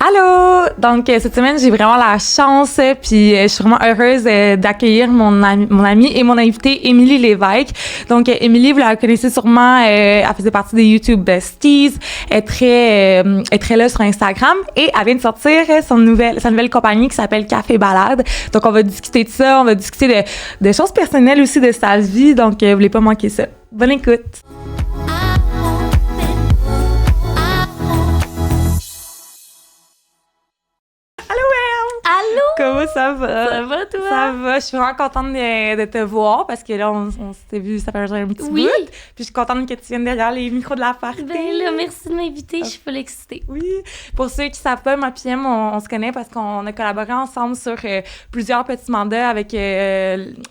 Allô! Donc, cette semaine, j'ai vraiment la chance, puis je suis vraiment heureuse d'accueillir mon amie et mon invitée, Émilie Lévesque. Donc, Émilie, vous la connaissez sûrement, elle faisait partie des YouTube Besties, elle est très là sur Instagram et elle vient de sortir sa nouvelle compagnie qui s'appelle Café Balade. Donc, on va discuter de ça, on va discuter de choses personnelles aussi de sa vie, donc vous voulez pas manquer ça. Bonne écoute! Allô? Comment ça va? Ça va, toi? Ça va. Je suis vraiment contente de te voir parce que là, on s'était vu, ça fait un petit bout. Puis je suis contente que tu viennes derrière les micros de la partie. Ben là, merci de m'inviter. Je suis full excitée. Oui. Pour ceux qui savent pas, moi et Em, on se connaît parce qu'on a collaboré ensemble sur plusieurs petits mandats avec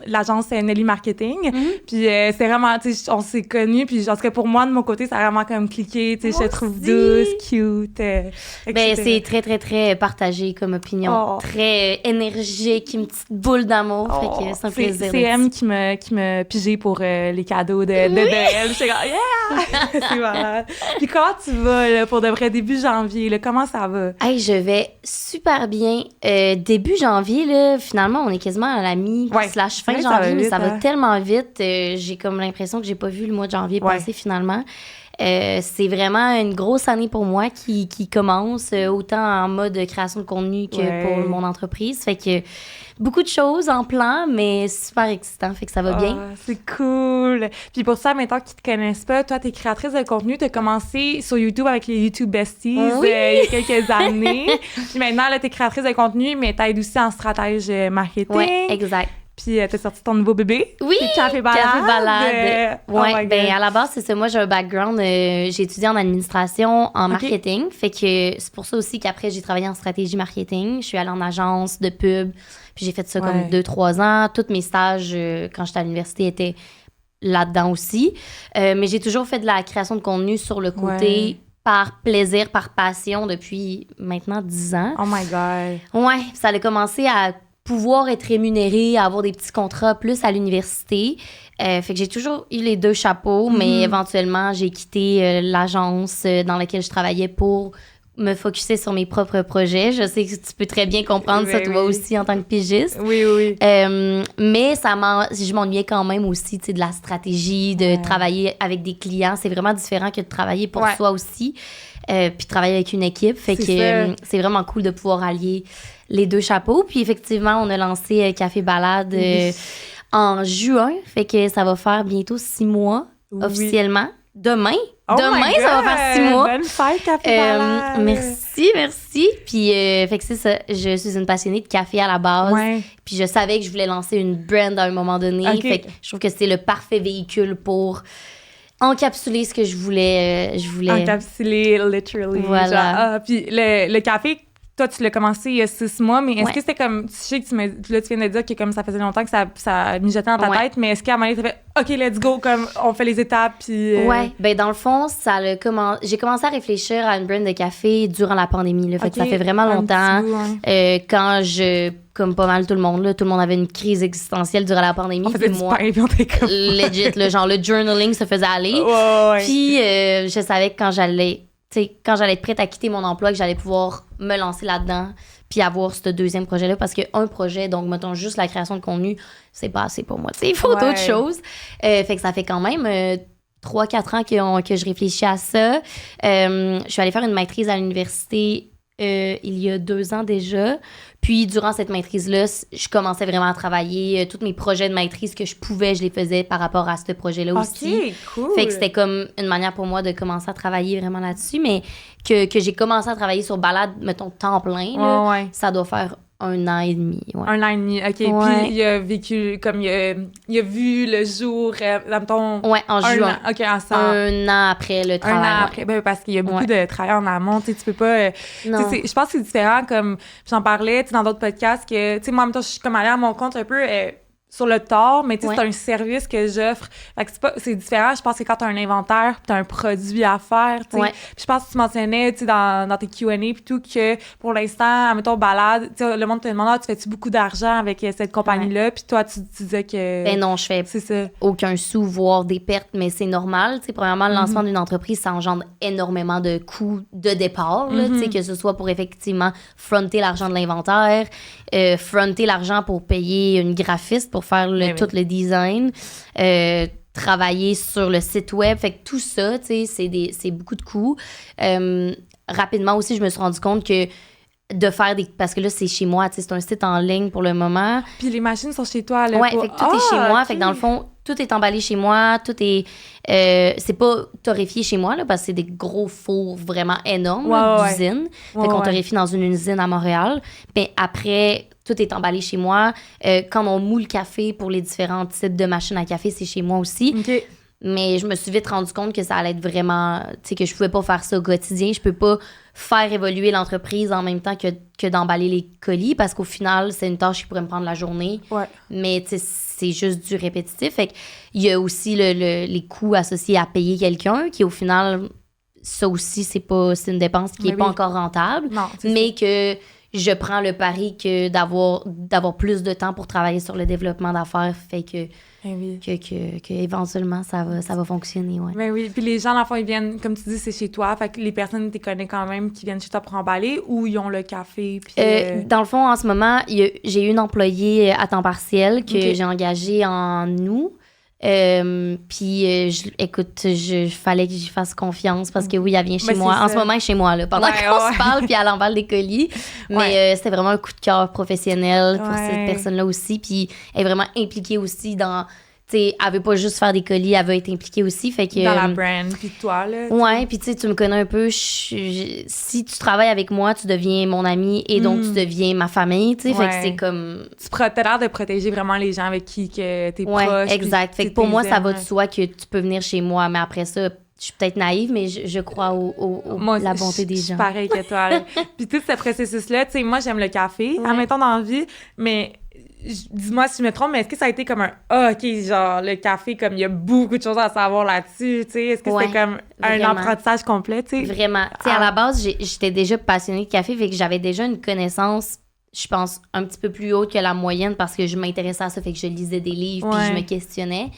l'agence Nelly Marketing. Puis c'est vraiment, tu sais, on s'est connus. Puis en tout cas, pour moi, de mon côté, ça a vraiment comme cliqué. Tu sais, je te trouve douce, cute, ben c'est très, très, très partagé comme opinion. Très énergique, une petite boule d'amour. Fait que c'est un plaisir. C'est Em qui m'a pigé pour les cadeaux de elle. J'étais comme, yeah! C'est malade. Puis comment tu vas là, pour de vrai début janvier? Là, comment ça va? Hey, je vais super bien. Début janvier, là, finalement, on est quasiment à la mi/fin janvier, mais ça va tellement vite. J'ai comme l'impression que j'ai pas vu le mois de janvier passer finalement. C'est vraiment une grosse année pour moi qui commence, autant en mode création de contenu que pour mon entreprise. Fait que beaucoup de choses en plan, mais super excitant, fait que ça va bien. C'est cool! Puis pour ça, maintenant qu'ils te connaissent pas, toi, t'es créatrice de contenu, t'as commencé sur YouTube avec les YouTube Besties il y a quelques années. Puis maintenant, là, t'es créatrice de contenu, mais t'aides aussi en stratège marketing. Oui, exact. Puis t'as sorti ton nouveau bébé. Oui, Café Balade. Ben à la base, c'est ça. Moi, j'ai un background. J'ai étudié en administration, en marketing. Fait que c'est pour ça aussi qu'après, j'ai travaillé en stratégie marketing. Je suis allée en agence de pub. Puis j'ai fait ça comme 2-3 ans. Tous mes stages, quand j'étais à l'université, étaient là-dedans aussi. Mais j'ai toujours fait de la création de contenu sur le côté par plaisir, par passion depuis maintenant 10 ans. Oh my God. Ouais, ça a commencé à pouvoir être rémunérée, avoir des petits contrats plus à l'université. Fait que j'ai toujours eu les deux chapeaux, mais éventuellement, j'ai quitté l'agence dans laquelle je travaillais pour me focusser sur mes propres projets. Je sais que tu peux très bien comprendre ça, toi aussi, en tant que pigiste. Oui. Mais je m'ennuyais quand même aussi, tu sais, de la stratégie, de travailler avec des clients. C'est vraiment différent que de travailler pour soi aussi. Puis travailler avec une équipe. Fait que c'est vraiment cool de pouvoir allier les deux chapeaux. Puis effectivement, on a lancé Café Balade en juin. Fait que ça va faire bientôt 6 mois officiellement. Demain, ça va faire 6 mois. Bonne fête, Café Balade! Merci. Puis, fait que c'est ça. Je suis une passionnée de café à la base. Puis, je savais que je voulais lancer une brand à un moment donné. Fait que je trouve que c'est le parfait véhicule pour encapsuler ce que je voulais. Encapsuler, literally. Voilà. Puis, le café, toi, tu l'as commencé il y a 6 mois, mais est-ce que c'était comme... Tu sais que tu viens de dire que comme ça faisait longtemps que ça mijotait dans ta tête, mais est-ce qu'à un moment donné, tu fait « OK, let's go », comme on fait les étapes, puis... Ouais, ben dans le fond, j'ai commencé à réfléchir à une brand de café durant la pandémie, là. Fait que ça fait vraiment longtemps. Quand comme pas mal tout le monde, là, tout le monde avait une crise existentielle durant la pandémie. On faisait du pain, puis on était comme... Legit, genre le journaling se faisait aller. Puis je savais que quand j'allais être prête à quitter mon emploi, que j'allais pouvoir me lancer là-dedans puis avoir ce deuxième projet-là, parce qu'un projet, donc mettons juste la création de contenu, c'est pas assez pour moi, tu sais, il faut d'autres choses. Fait que ça fait quand même 3-4 ans que je réfléchis à ça. Je suis allée faire une maîtrise à l'université il y a 2 ans déjà. Puis, durant cette maîtrise-là, je commençais vraiment à travailler. Tous mes projets de maîtrise que je pouvais, je les faisais par rapport à ce projet-là aussi. OK, cool. Fait que c'était comme une manière pour moi de commencer à travailler vraiment là-dessus. Mais que j'ai commencé à travailler sur Balade, mettons, temps plein, là, ça doit faire 1 an et demi. 1 an et demi, OK. Puis il a vécu, comme il a vu le jour, mettons... en juin. OK, ensemble. 1 an après le travail. 1 an après, ben, parce qu'il y a beaucoup de travail en amont, tu sais, tu peux pas... je pense que c'est différent, comme j'en parlais, tu sais, dans d'autres podcasts, que, tu sais, moi, en même temps, je suis comme allée à mon compte un peu... sur le tort, mais tu sais, Ouais. c'est un service que j'offre. Fait que c'est différent. Je pense que quand t'as un inventaire, t'as un produit à faire, tu sais. Ouais. Puis je pense que tu mentionnais, tu sais, dans tes Q&A puis tout, que pour l'instant, admettons, balade, tu sais, le monde te demande, ah, tu fais-tu beaucoup d'argent avec cette compagnie-là? Puis toi, tu disais que... Ben non, je fais C'est ça. aucun sou, voire des pertes, mais c'est normal. Tu sais, premièrement, le lancement d'une entreprise, ça engendre énormément de coûts de départ, là, tu sais, que ce soit pour effectivement fronter l'argent de l'inventaire, fronter l'argent pour payer une graphiste pour faire tout le design, travailler sur le site web. Fait que tout ça, tu sais, c'est beaucoup de coûts. Rapidement aussi, je me suis rendu compte que de faire des... Parce que là, c'est chez moi, tu sais, c'est un site en ligne pour le moment. Puis les machines sont chez toi, là. Ouais, fait que tout est chez moi. OK. Fait que dans le fond, tout est emballé chez moi. Tout est... c'est pas torréfié chez moi, là, parce que c'est des gros fours vraiment énormes là, d'usine. Fait qu'on torréfie dans une usine à Montréal. Mais après, tout est emballé chez moi. Quand on moule le café pour les différents types de machines à café, c'est chez moi aussi. OK. Mais je me suis vite rendu compte que ça allait être vraiment... Tu sais, que je pouvais pas faire ça au quotidien. Je peux pas faire évoluer l'entreprise en même temps que d'emballer les colis, parce qu'au final, c'est une tâche qui pourrait me prendre la journée. Ouais. Mais tu sais, c'est juste du répétitif. Fait qu'il y a aussi les coûts associés à payer quelqu'un, qui au final, ça aussi, c'est une dépense qui est pas encore rentable. Non, mais que je prends le pari que d'avoir plus de temps pour travailler sur le développement d'affaires fait que éventuellement ça va fonctionner, ouais. Ben oui, puis les gens, dans le fond, ils viennent, comme tu dis, c'est chez toi, fait que les personnes, tu les connais quand même, qui viennent chez toi pour emballer, ou ils ont le café, puis... Dans le fond, en ce moment, j'ai une employée à temps partiel que j'ai engagée en août. Puis écoute, fallait que j'y fasse confiance parce que oui, elle vient chez moi. En ce moment, elle est chez moi, là, pendant qu'on se parle, puis elle emballe des colis. Mais c'était vraiment un coup de cœur professionnel pour cette personne-là aussi. Puis elle est vraiment impliquée aussi dans... Tu sais, elle veut pas juste faire des colis, elle veut être impliquée aussi, fait que... Dans la brand, puis toi, là. Ouais, puis tu sais, tu me connais un peu. Si tu travailles avec moi, tu deviens mon ami et donc tu deviens ma famille, tu sais, fait que c'est comme... T'as l'air de protéger vraiment les gens avec qui que t'es proche. Ouais, exact. Fait que pour moi, ça va de soi que tu peux venir chez moi, mais après ça... Je suis peut-être naïve, mais je crois moi, la bonté des gens. Je suis pareil que toi. Là. Puis tout ce processus-là, tu sais, moi, j'aime le café, admettons, dans la vie, mais dis-moi si je me trompe, mais est-ce que ça a été comme OK, genre, le café, comme il y a beaucoup de choses à savoir là-dessus, tu sais, est-ce que c'était comme un apprentissage complet, tu sais? Vraiment. Tu sais, à la base, j'étais déjà passionnée de café, fait que j'avais déjà une connaissance, je pense, un petit peu plus haute que la moyenne parce que je m'intéressais à ça, fait que je lisais des livres, puis je me questionnais.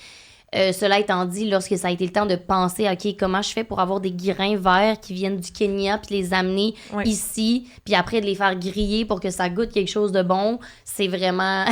Cela étant dit, lorsque ça a été le temps de penser, OK, comment je fais pour avoir des grains verts qui viennent du Kenya puis les amener ici, puis après de les faire griller pour que ça goûte quelque chose de bon, c'est vraiment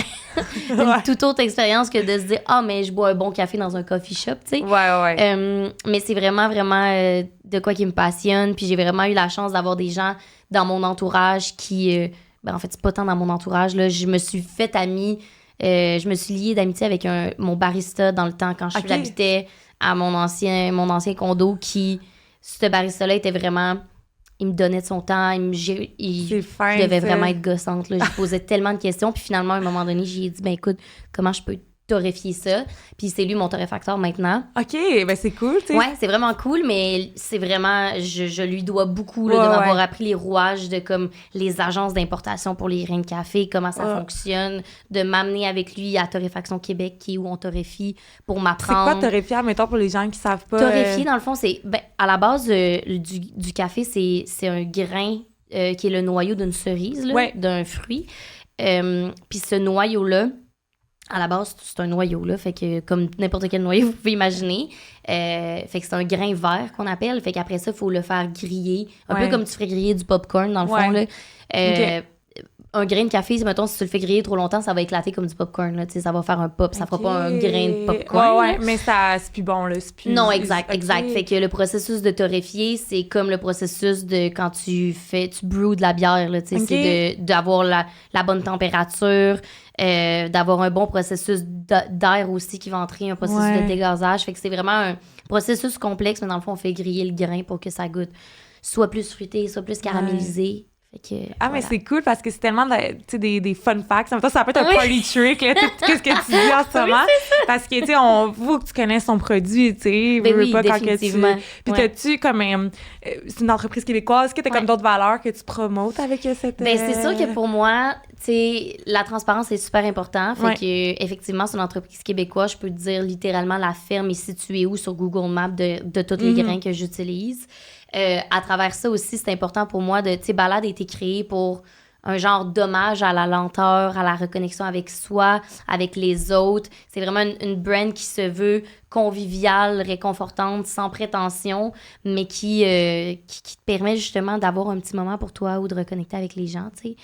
une toute autre expérience que de se dire, mais je bois un bon café dans un coffee shop, tu sais. Mais c'est vraiment, vraiment de quoi qui me passionne, puis j'ai vraiment eu la chance d'avoir des gens dans mon entourage qui... en fait, c'est pas tant dans mon entourage, là. Je me suis fait amie. Je me suis liée d'amitié avec mon barista dans le temps quand j'habitais à mon ancien condo qui, ce barista-là était vraiment... Il me donnait de son temps, je devais vraiment être gossante. Là. Je posais tellement de questions. Puis finalement, à un moment donné, j'ai dit, écoute, comment je peux torréfier ça? Puis c'est lui mon torréfacteur maintenant. OK, ben c'est cool, tu sais. Ouais, c'est vraiment cool, mais c'est vraiment... Je lui dois beaucoup là, de m'avoir appris les rouages de comme les agences d'importation pour les grains de café, comment ça fonctionne, de m'amener avec lui à Torréfaction Québec, où on torréfie, pour m'apprendre. C'est quoi torréfier, mettons, pour les gens qui savent pas? Torréfier, dans le fond, c'est... à la base, du café, c'est un grain qui est le noyau d'une cerise, là, d'un fruit. Puis ce noyau-là, à la base, c'est un noyau, là. Fait que, comme n'importe quel noyau, vous pouvez imaginer. Fait que c'est un grain vert qu'on appelle. Fait qu'après ça, il faut le faire griller. Un peu comme tu ferais griller du popcorn, dans le fond, là. Un grain de café, mettons, si tu le fais griller trop longtemps, ça va éclater comme du popcorn, là. Tu sais, ça va faire un pop. Ça fera pas un grain de popcorn. Mais c'est plus bon, là. C'est plus... Non, exact. Fait que le processus de torréfier, c'est comme le processus de quand tu brews de la bière, là. Tu sais, c'est d'avoir la bonne température, d'avoir un bon processus d'air aussi qui va entrer, un processus de dégazage. Fait que c'est vraiment un processus complexe, mais dans le fond, on fait griller le grain pour que ça goûte soit plus fruité, soit plus caramélisé. Mais c'est cool parce que c'est tellement des fun facts. En même temps, ça peut être un party trick, là, tout ce que tu dis en ce moment. Parce que, tu sais, on veut que tu connaisses ton produit, tu sais. Oui, définitivement. Puis t'as-tu comme... c'est une entreprise québécoise. Est-ce que t'as comme d'autres valeurs que tu promotes avec cette... C'est sûr que pour moi, sais, la transparence est super important. Fait que, effectivement, c'est une entreprise québécoise. Je peux te dire littéralement la ferme est située où sur Google Maps de tous les grains que j'utilise. À travers ça aussi, c'est important pour moi de, tu sais, Balade a été créée pour un genre d'hommage à la lenteur, à la reconnexion avec soi, avec les autres. C'est vraiment une brand qui se veut conviviale, réconfortante, sans prétention, mais qui te permet justement d'avoir un petit moment pour toi ou de reconnecter avec les gens, tu sais.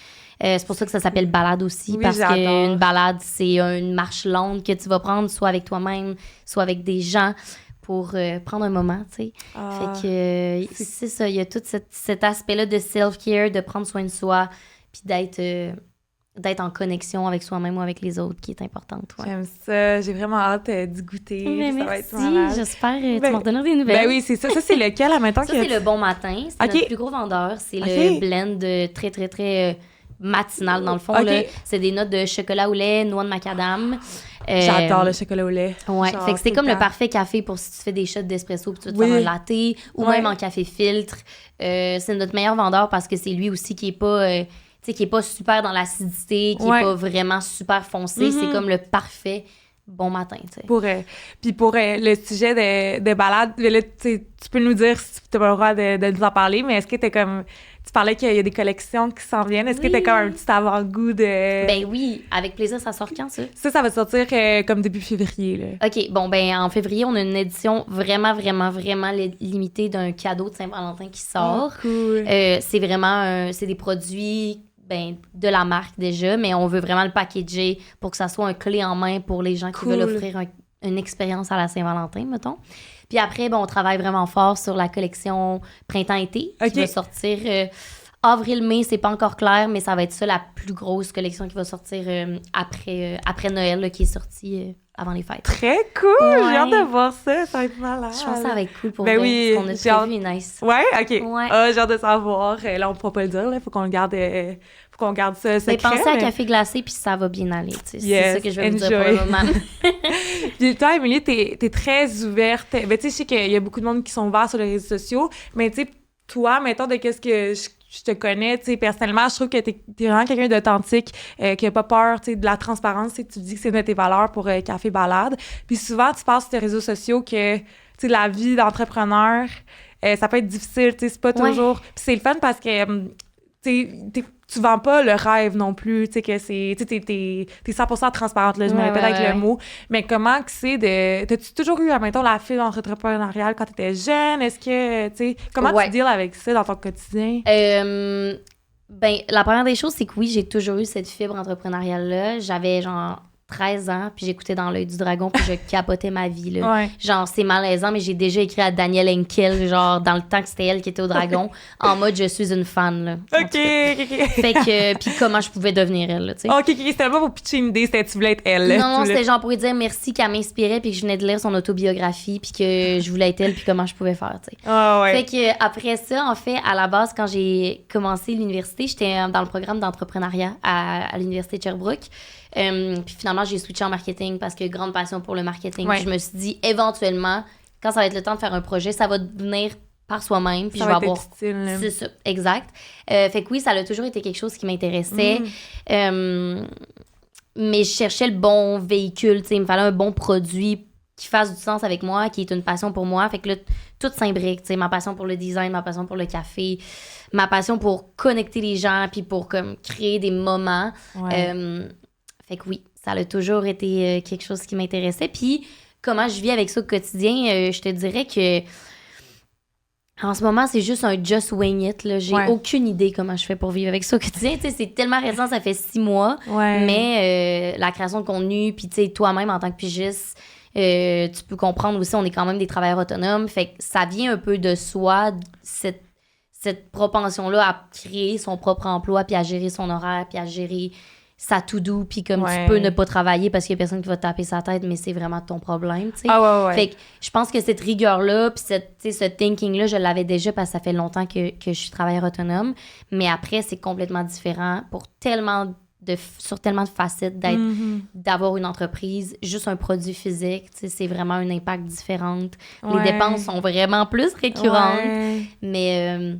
C'est pour ça que ça s'appelle balade aussi, parce qu'une balade, c'est une marche longue que tu vas prendre soit avec toi-même, soit avec des gens pour prendre un moment, tu sais. Fait que c'est ça, il y a tout cet aspect-là de self-care, de prendre soin de soi, puis d'être en connexion avec soi-même ou avec les autres qui est importante. Ouais. J'aime ça. J'ai vraiment hâte d'y goûter. Mais ça merci. Va être malade. J'espère que tu m'en donneras des nouvelles. Ben oui, c'est ça. Ça, c'est lequel, admettons? Ça, c'est le Bon Matin. C'est notre plus gros vendeur. C'est le blend très, très, très matinal, dans le fond. Là. C'est des notes de chocolat au lait, noix de macadam. J'adore le chocolat au lait. Ouais, fait que c'est comme le parfait café pour si tu fais des shots d'espresso puis tu veux te faire un latte ou même en café filtre. C'est notre meilleur vendeur parce que c'est lui aussi qui est pas... tu sais, qui est pas super dans l'acidité, qui est pas vraiment super foncé. C'est comme le parfait bon matin, tu sais. Puis pour le sujet de balade, là, tu peux nous dire si tu as le droit de nous en parler, mais est-ce que t'es comme... Tu parlais qu'il y a des collections qui s'en viennent. Est-ce que t'as comme un petit avant-goût de... Ben oui, avec plaisir. Ça sort quand, ça? Ça va sortir comme début février, là. OK, bon, ben en février, on a une édition vraiment, vraiment, vraiment limitée d'un cadeau de Saint-Valentin qui sort. Oh, cool. C'est vraiment... c'est des produits... de la marque déjà, mais on veut vraiment le packager pour que ça soit un clé en main pour les gens qui veulent offrir une expérience à la Saint-Valentin, mettons. Puis après, on travaille vraiment fort sur la collection printemps-été qui va sortir avril-mai, c'est pas encore clair, mais ça va être ça la plus grosse collection qui va sortir après Noël, là, qui est sortie avant les fêtes. Très cool! J'ai hâte de voir ça, ça va être malade. Je pense que ça va être cool pour vrai, parce qu'on a prévu une nice. Ouais? OK. Ouais. J'ai hâte de savoir. Là, on pourra pas le dire, là, faut qu'on garde ça secret. Mais pensez à café glacé, puis ça va bien aller. C'est ça que je vais vous dire pour le moment. Puis toi, Émilie, t'es très ouverte. Ben, tu sais, je sais qu'il y a beaucoup de monde qui sont ouverts sur les réseaux sociaux, mais tu sais, toi, mettons, de qu'est-ce que je te connais, tu sais, personnellement, je trouve que t'es vraiment quelqu'un d'authentique, qui a pas peur, tu sais, de la transparence, tu dis que c'est une de tes valeurs pour Café Balade. Puis souvent, tu passes sur tes réseaux sociaux que, tu sais, la vie d'entrepreneur, ça peut être difficile, tu sais, c'est pas toujours... Puis c'est le fun parce que, tu vends pas le rêve non plus, tu sais, que c'est... Tu sais, t'es 100% transparente, là, je me répète avec le mot. Mais comment que c'est de... T'as-tu toujours eu, admettons, la fibre entrepreneuriale quand t'étais jeune? Est-ce que, tu sais... Comment tu deals avec ça dans ton quotidien? Ben, la première des choses, c'est que oui, j'ai toujours eu cette fibre entrepreneuriale-là. J'avais, genre... 13 ans, puis j'écoutais Dans l'œil du dragon, puis je capotais ma vie, là. Genre, c'est malaisant, mais j'ai déjà écrit à Danielle Henkel, genre, dans le temps que c'était elle qui était au dragon, en mode « je suis une fan », là. OK. Fait que, puis comment je pouvais devenir elle, là, tu sais. OK, c'était pas pour pitcher une idée, c'était tu voulais être elle, là. Non, c'était genre pour lui dire merci qu'elle m'inspirait, puis que je venais de lire son autobiographie, puis que je voulais être elle, puis comment je pouvais faire, tu sais. Fait que, après ça, en fait, à la base, quand j'ai commencé l'université, j'étais dans le programme d'entrepreneuriat à l'université de Sherbrooke. Puis finalement, j'ai switché en marketing parce que grande passion pour le marketing. Puis je me suis dit, éventuellement, quand ça va être le temps de faire un projet, ça va venir par soi-même. Puis je vais avoir... C'est ça, exact. Fait que oui, ça a toujours été quelque chose qui m'intéressait. Mais je cherchais le bon véhicule, tu sais. Il me fallait un bon produit qui fasse du sens avec moi, qui est une passion pour moi. Fait que là, tout s'imbrique, tu sais. Ma passion pour le design, ma passion pour le café, ma passion pour connecter les gens, puis pour comme créer des moments. Fait que oui, ça a toujours été quelque chose qui m'intéressait. Puis, comment je vis avec ça au quotidien, je te dirais que en ce moment, c'est juste un just wing it. Là. J'ai aucune idée comment je fais pour vivre avec ça au quotidien. Tu sais, c'est tellement récent, ça fait 6 mois. Mais la création de contenu, puis tu sais, toi-même en tant que pigiste, tu peux comprendre aussi, on est quand même des travailleurs autonomes. Fait que ça vient un peu de soi, cette propension-là à créer son propre emploi, puis à gérer son horaire, puis à gérer ça tout doux, puis comme tu peux ne pas travailler parce qu'il y a personne qui va te taper sa tête, mais c'est vraiment ton problème, tu sais. Fait que je pense que cette rigueur-là, puis ce thinking-là, je l'avais déjà parce que ça fait longtemps que je suis travailleur autonome, mais après, c'est complètement différent pour sur tellement de facettes d'avoir une entreprise, juste un produit physique, tu sais, c'est vraiment un impact différent. Les dépenses sont vraiment plus récurrentes, mais...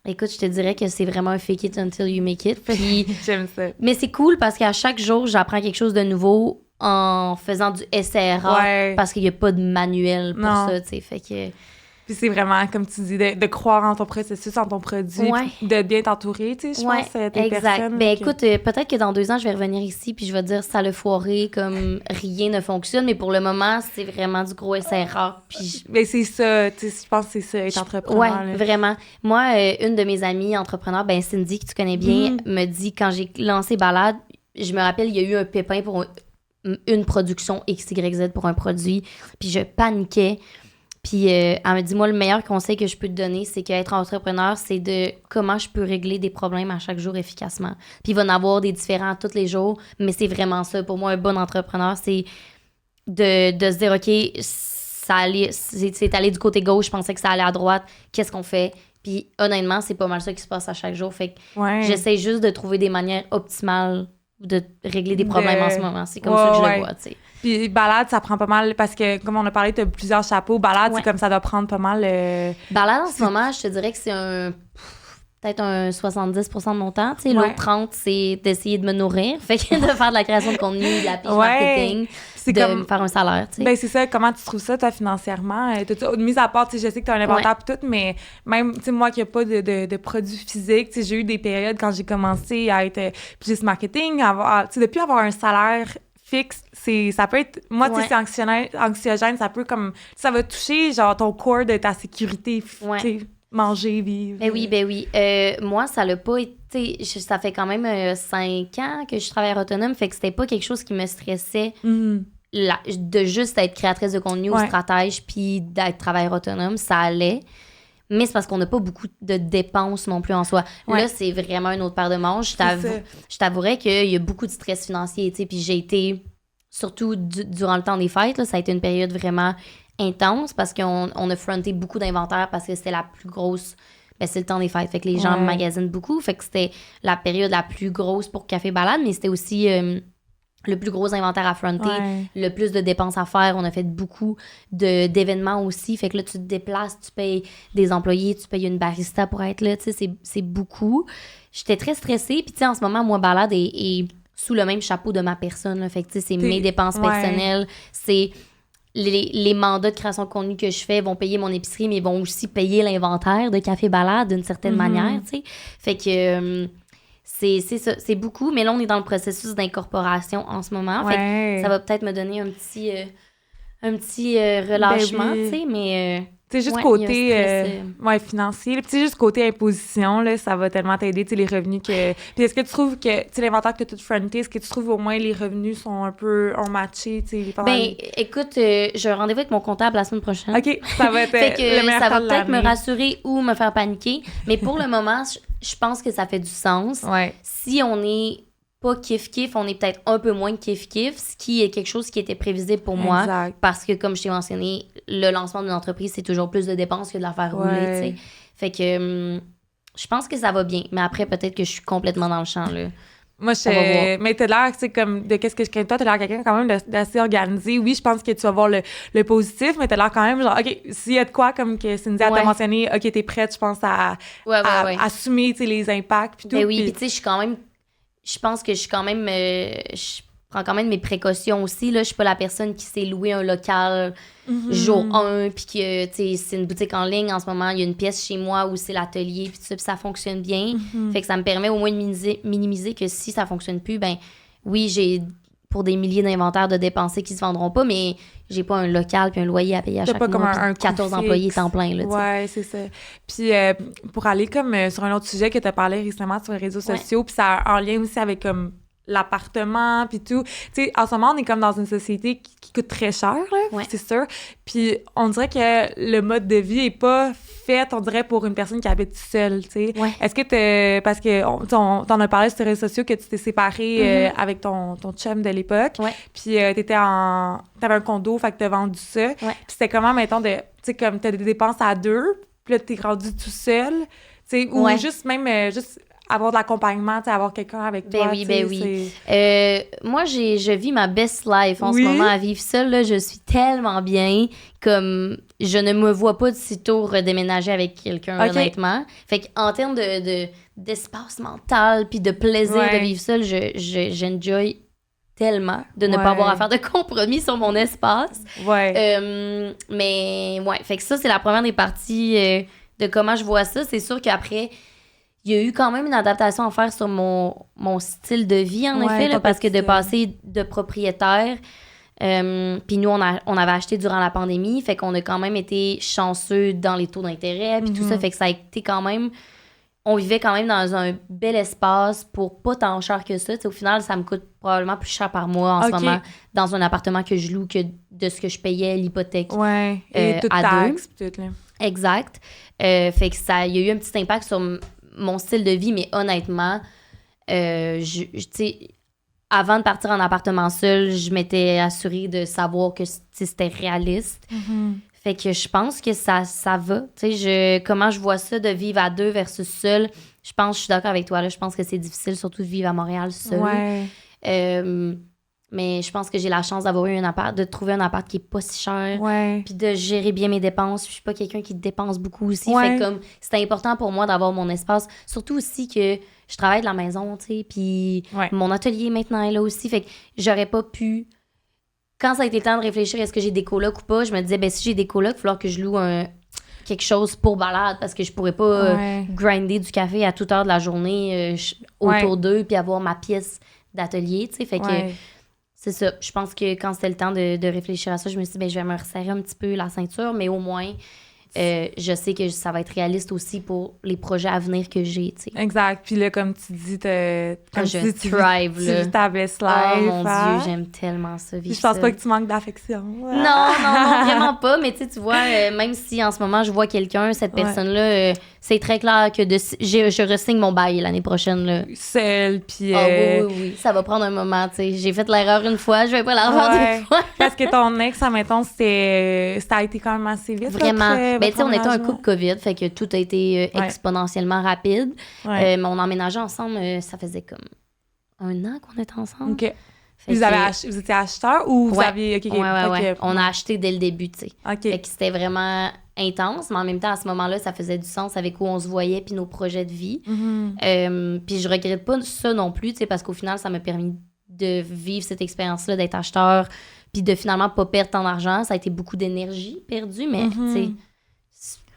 Écoute, je te dirais que c'est vraiment un fake it until you make it. Puis, j'aime ça. Mais c'est cool parce qu'à chaque jour, j'apprends quelque chose de nouveau en faisant du SRA parce qu'il n'y a pas de manuel pour ça, tu sais. Fait que... Puis c'est vraiment, comme tu dis, de croire en ton processus, en ton produit, de bien t'entourer, tu sais, je pense, tes personnes. Ben écoute, peut-être que dans 2 ans, je vais revenir ici puis je vais dire ça le foiré, comme rien ne fonctionne, mais pour le moment, c'est vraiment du gros SRA. Puis ben c'est ça, tu sais, je pense que c'est ça, être entrepreneur. Ouais, vraiment. Moi, une de mes amies entrepreneurs, ben Cindy, que tu connais bien, me dit, quand j'ai lancé Balade, je me rappelle, il y a eu un pépin pour une production XYZ pour un produit, puis je paniquais. Puis elle me dit, moi, le meilleur conseil que je peux te donner, c'est qu'être entrepreneur, c'est de comment je peux régler des problèmes à chaque jour efficacement. Puis il va en avoir des différents tous les jours, mais c'est vraiment ça. Pour moi, un bon entrepreneur, c'est de se dire, OK, c'est allé du côté gauche, je pensais que ça allait à droite, qu'est-ce qu'on fait? Puis honnêtement, c'est pas mal ça qui se passe à chaque jour. Fait que j'essaie juste de trouver des manières optimales de régler des problèmes en ce moment. C'est comme ça que je le vois, tu sais. Puis Balade, ça prend pas mal, parce que comme on a parlé, t'as plusieurs chapeaux. Balade, c'est comme ça doit prendre pas mal... Balade, en ce moment, je te dirais que c'est peut-être un 70% de mon temps. Tu sais, l'autre 30, c'est d'essayer de me nourrir. Fait que de faire de la création de contenu, de la pitch marketing, de me faire un salaire, tu sais. Ben c'est ça. Comment tu trouves ça, toi, financièrement? Mis à part, tu sais, je sais que t'as un inventaire pis tout, mais même, tu sais, moi qui n'ai pas de produits physiques, tu sais, j'ai eu des périodes quand j'ai commencé à être plus marketing, tu sais, depuis avoir un salaire fixe, ça peut être... Moi, tu sais, c'est anxiogène, ça peut comme... Ça va toucher, genre, ton core de ta sécurité, tu sais, manger, vivre. Ben oui. Moi, ça l'a pas été... Ça fait quand même 5 ans que je travaille autonome, fait que c'était pas quelque chose qui me stressait de juste être créatrice de contenu ou stratège puis d'être travailleur autonome. Ça allait. Mais c'est parce qu'on n'a pas beaucoup de dépenses non plus en soi. Là, c'est vraiment une autre paire de manches. Je t'avouerais qu'il y a beaucoup de stress financier, tu sais, puis j'ai été, surtout durant le temps des fêtes, là, ça a été une période vraiment intense parce qu'on a fronté beaucoup d'inventaire parce que c'était la plus grosse... Ben, c'est le temps des fêtes, fait que les gens magasinent beaucoup, fait que c'était la période la plus grosse pour Café Balade, mais c'était aussi... le plus gros inventaire à fronter, le plus de dépenses à faire. On a fait beaucoup d'événements aussi. Fait que là, tu te déplaces, tu payes des employés, tu payes une barista pour être là. Tu sais, c'est beaucoup. J'étais très stressée. Puis, tu sais, en ce moment, moi, Balade est sous le même chapeau de ma personne. Là. Fait que, tu sais, c'est mes dépenses personnelles. C'est les mandats de création de contenu que je fais vont payer mon épicerie, mais vont aussi payer l'inventaire de Café Balade d'une certaine manière, tu sais. Fait que... C'est ça, c'est beaucoup, mais là, on est dans le processus d'incorporation en ce moment. Fait que ça va peut-être me donner un petit relâchement, tu sais, mais... Tu sais, juste côté financier, puis juste côté imposition, là, ça va tellement t'aider, tu sais, les revenus que... Puis est-ce que tu trouves que, tu sais, l'inventaire que tu as tout fronté, est-ce que tu trouves au moins les revenus sont un peu matchés, tu sais? Ben, écoute, j'ai un rendez-vous avec mon comptable la semaine prochaine. OK, ça va être le meilleur ça va temps de peut-être me l'année. rassurer ou me faire paniquer, mais pour le moment, je pense que ça fait du sens. Si on est pas kiff-kiff, on est peut-être un peu moins kiff-kiff, ce qui est quelque chose qui était prévisible pour moi, parce que, comme je t'ai mentionné, le lancement d'une entreprise, c'est toujours plus de dépenses que de la faire rouler, tu sais. Fait que je pense que ça va bien, mais après, peut-être que je suis complètement dans le champ, là. Moi, mais t'as l'air, tu sais, comme de qu'est-ce que je crains de toi, t'as l'air quelqu'un quand même d'assez organisé. Oui, je pense que tu vas voir le positif, mais t'as l'air quand même genre, OK, s'il y a de quoi, comme que Cindy t'a mentionné, OK, t'es prête, je pense, à assumer, tu sais, les impacts, puis tout. Ben oui, puis tu sais, je pense que je suis quand même... je prends quand même mes précautions aussi, là. Je suis pas la personne qui s'est loué un local jour 1, puis que, tu sais, c'est une boutique en ligne en ce moment, il y a une pièce chez moi où c'est l'atelier, puis tout ça, puis ça fonctionne bien. Fait que ça me permet au moins de minimiser que si ça fonctionne plus, ben oui, j'ai pour des milliers d'inventaires de dépensés qui se vendront pas, mais j'ai pas un local puis un loyer à payer à chaque mois, comme un 14 employés temps plein, là, ouais, c'est ça. Puis pour aller comme sur un autre sujet que tu as parlé récemment sur les réseaux sociaux, puis ça a un lien aussi avec comme l'appartement puis tout. Tu sais, en ce moment, on est comme dans une société qui coûte très cher, là, c'est sûr. Puis on dirait que le mode de vie est pas fait, on dirait, pour une personne qui habite seule, tu sais. Est-ce que parce que t'en as parlé sur les réseaux sociaux que tu t'es séparée avec ton chum de l'époque, puis t'avais un condo, fait que t'as vendu ça. Puis c'était comment, mettons, tu sais, comme t'as des dépenses à deux, puis là, t'es rendu tout seul, tu sais, ou juste même, juste avoir de l'accompagnement, tu sais, avoir quelqu'un avec toi. Ben oui. Moi, je vis ma best life en ce moment. À vivre seule, là, je suis tellement bien. Comme, je ne me vois pas de sitôt redéménager avec quelqu'un, honnêtement. Fait qu'en termes d'espace mental puis de plaisir de vivre seule, j'enjoy tellement de ne pas avoir à faire de compromis sur mon espace. Mais ouais, fait que ça, c'est la première des parties de comment je vois ça. C'est sûr qu'après, il y a eu quand même une adaptation à faire sur mon style de vie, en effet, là, parce que de passer de propriétaire, puis nous, on avait acheté durant la pandémie, fait qu'on a quand même été chanceux dans les taux d'intérêt, puis tout ça, fait que ça a été quand même... On vivait quand même dans un bel espace pour pas tant cher que ça. T'sais, au final, ça me coûte probablement plus cher par mois en ce moment dans un appartement que je loue que de ce que je payais l'hypothèque et toute à taxe, deux. Tout, là. Exact. Fait que ça, il y a eu un petit impact sur mon style de vie, mais honnêtement, avant de partir en appartement seul, je m'étais assurée de savoir que c'était réaliste. Fait que je pense que ça va. Comment je vois ça de vivre à deux versus seul, je suis d'accord avec toi. Là, je pense que c'est difficile, surtout de vivre à Montréal seul. Mais je pense que j'ai la chance d'avoir eu de trouver un appart qui est pas si cher. Puis de gérer bien mes dépenses. Je suis pas quelqu'un qui dépense beaucoup aussi. Fait que comme c'est important pour moi d'avoir mon espace. Surtout aussi que je travaille de la maison, tu sais. Puis mon atelier maintenant est là aussi. Fait que j'aurais pas pu... Quand ça a été le temps de réfléchir, est-ce que j'ai des colocs ou pas, je me disais, si j'ai des colocs, il va falloir que je loue quelque chose pour balade parce que je pourrais pas grinder du café à toute heure de la journée autour d'eux puis avoir ma pièce d'atelier, tu sais. Fait que c'est ça. Je pense que quand c'était le temps de réfléchir à ça, je me suis dit, je vais me resserrer un petit peu la ceinture, mais au moins... je sais que ça va être réaliste aussi pour les projets à venir que j'ai, tu sais. Exact. Puis là, comme tu dis, tu vis ta best life. Oh mon Dieu, j'aime tellement ça, vivre je pense pas que tu manques d'affection. Non, vraiment pas. Mais tu vois, même si en ce moment, je vois quelqu'un, cette personne-là, c'est très clair que je re-signe mon bail l'année prochaine, là. Seule, puis... oui. Ça va prendre un moment, tu sais. J'ai fait l'erreur une fois, je vais pas la refaire deux fois. Parce que ton ex, admettons, ça a été quand même assez vite. Vraiment. Ben, tu sais, on était un couple COVID, fait que tout a été exponentiellement rapide. Mais on emménageait ensemble, ça faisait comme 1 an qu'on était ensemble. OK. Vous étiez acheteur ou vous aviez... Ouais. On a acheté dès le début, tu sais. OK. Fait que c'était vraiment intense, mais en même temps, à ce moment-là, ça faisait du sens avec où on se voyait puis nos projets de vie. Puis je regrette pas ça non plus, tu sais, parce qu'au final, ça m'a permis de vivre cette expérience-là, d'être acheteur, puis de finalement pas perdre tant d'argent. Ça a été beaucoup d'énergie perdue, mais tu sais,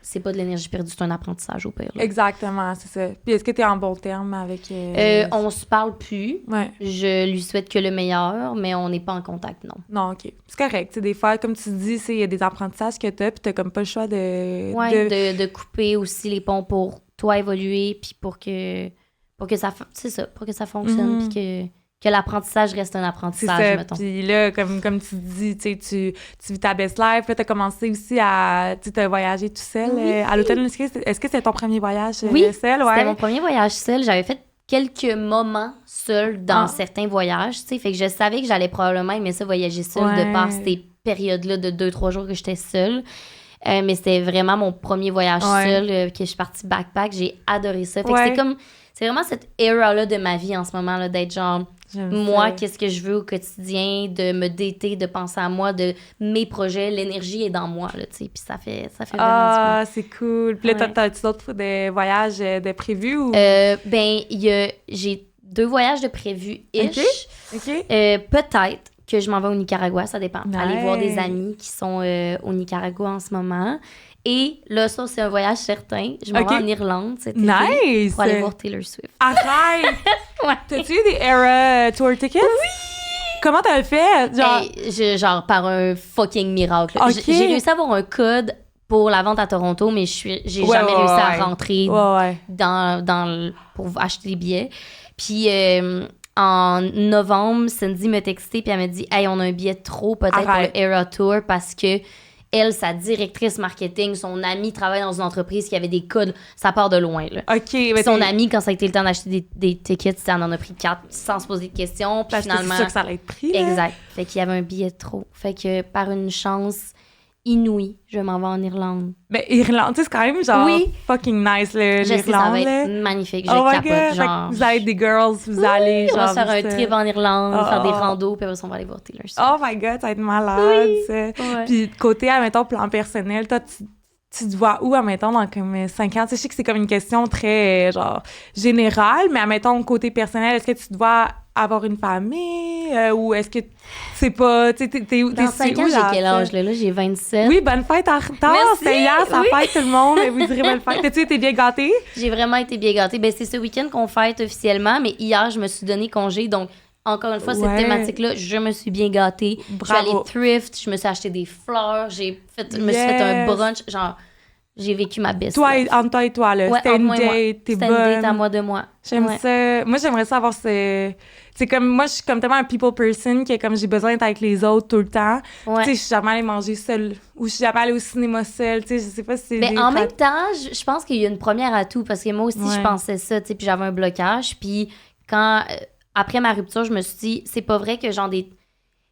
c'est pas de l'énergie perdue, c'est un apprentissage au pire. Là. Exactement, c'est ça. Puis est-ce que t'es en bon terme avec... on se parle plus. Je lui souhaite que le meilleur, mais on n'est pas en contact, non. Non, OK. C'est correct. Tu sais, des fois, comme tu dis, il y a des apprentissages que t'as, puis t'as comme pas le choix de couper aussi les ponts pour toi évoluer, puis pour que ça fonctionne, puis que l'apprentissage reste un apprentissage, mettons. Puis là, comme tu dis, tu vis ta best life. Là, t'as commencé aussi à voyager tout seul à l'automne. Est-ce que c'est ton premier voyage seul? Oui, c'était mon premier voyage seul. J'avais fait quelques moments seul dans certains voyages, tu sais. Fait que je savais que j'allais probablement aimer ça, voyager seul, de par ces périodes-là de 2-3 jours que j'étais seule. Mais c'était vraiment mon premier voyage seul, que je suis partie backpack. J'ai adoré ça. Fait que c'est vraiment cette era-là de ma vie en ce moment, là, d'être genre... Moi, qu'est-ce que je veux au quotidien, de me dater, de penser à moi, de mes projets, l'énergie est dans moi, là, tu sais, puis ça fait vraiment du bien. Ah, c'est cool. Puis là, t'as-tu d'autres des voyages de prévus ou? J'ai 2 voyages de prévus-ish. OK. Peut-être que je m'en vais au Nicaragua, ça dépend. Aller voir des amis qui sont au Nicaragua en ce moment. Et là, ça, c'est un voyage certain. Je m'en vais en Irlande cet été pour aller voir Taylor Swift. Arrête! T'as-tu eu des Era Tour tickets? Oui! Comment t'as fait? Genre par un fucking miracle. J'ai réussi à avoir un code pour la vente à Toronto, mais j'ai jamais réussi à rentrer pour acheter les billets. Puis en novembre, Cindy m'a texté puis elle m'a dit « Hey, on a un billet trop peut-être pour le Era Tour parce que elle, sa directrice marketing, son amie travaille dans une entreprise qui avait des codes. Ça part de loin, là. OK. Son amie, quand ça a été le temps d'acheter des tickets, elle en a pris 4 sans se poser de questions. Puis parce finalement, que c'est sûr que ça allait être pris. Exact. Fait qu'il y avait un billet de trop. Fait que par une chance, inouïe. Je m'en vais en Irlande. Ben, Irlande, tu sais, c'est quand même genre fucking nice, l'Irlande. Je sais, ça va être magnifique. Je capote. Genre, vous allez être des girls, vous allez on genre. va faire un trip en Irlande, faire des randos, puis après, on va aller voir Taylor Swift. Oh my god, ça va être malade. Ouais. Puis, côté, admettons, plan personnel, toi, tu te vois où, admettons, dans comme 5 ans? Tu sais, je sais que c'est comme une question très, genre, générale, mais admettons, côté personnel, est-ce que tu te vois avoir une famille ou est-ce que c'est pas, tu sais, t'es où? Dans 5 ans, j'ai quel âge, là? Là, j'ai 27. Oui, bonne fête en retard. C'est hier, ça fête tout le monde. Vous direz bonne fête. T'as-tu été bien gâtée? J'ai vraiment été bien gâtée. Ben, c'est ce week-end qu'on fête officiellement, mais hier, je me suis donné congé, donc encore une fois, cette thématique-là, je me suis bien gâtée. Bravo. Je suis allée thrift, je me suis acheté des fleurs, je me suis fait un brunch, genre, j'ai vécu ma best. Entre toi et toi, là. Ouais, c'était une date, t'es bonne. C'était une date à moi de moi. J'aime ça. Moi, j'aimerais ça avoir ce... C'est comme, moi, je suis comme tellement un people person que comme j'ai besoin d'être avec les autres tout le temps. Tu sais, je suis jamais allée manger seule ou je suis jamais allée au cinéma seule. Tu sais, je sais pas si c'est... Mais en même temps, je pense qu'il y a une première atout parce que moi aussi, je pensais ça, tu sais, puis j'avais un blocage. Puis quand... après ma rupture, je me suis dit, c'est pas vrai que genre des... Tu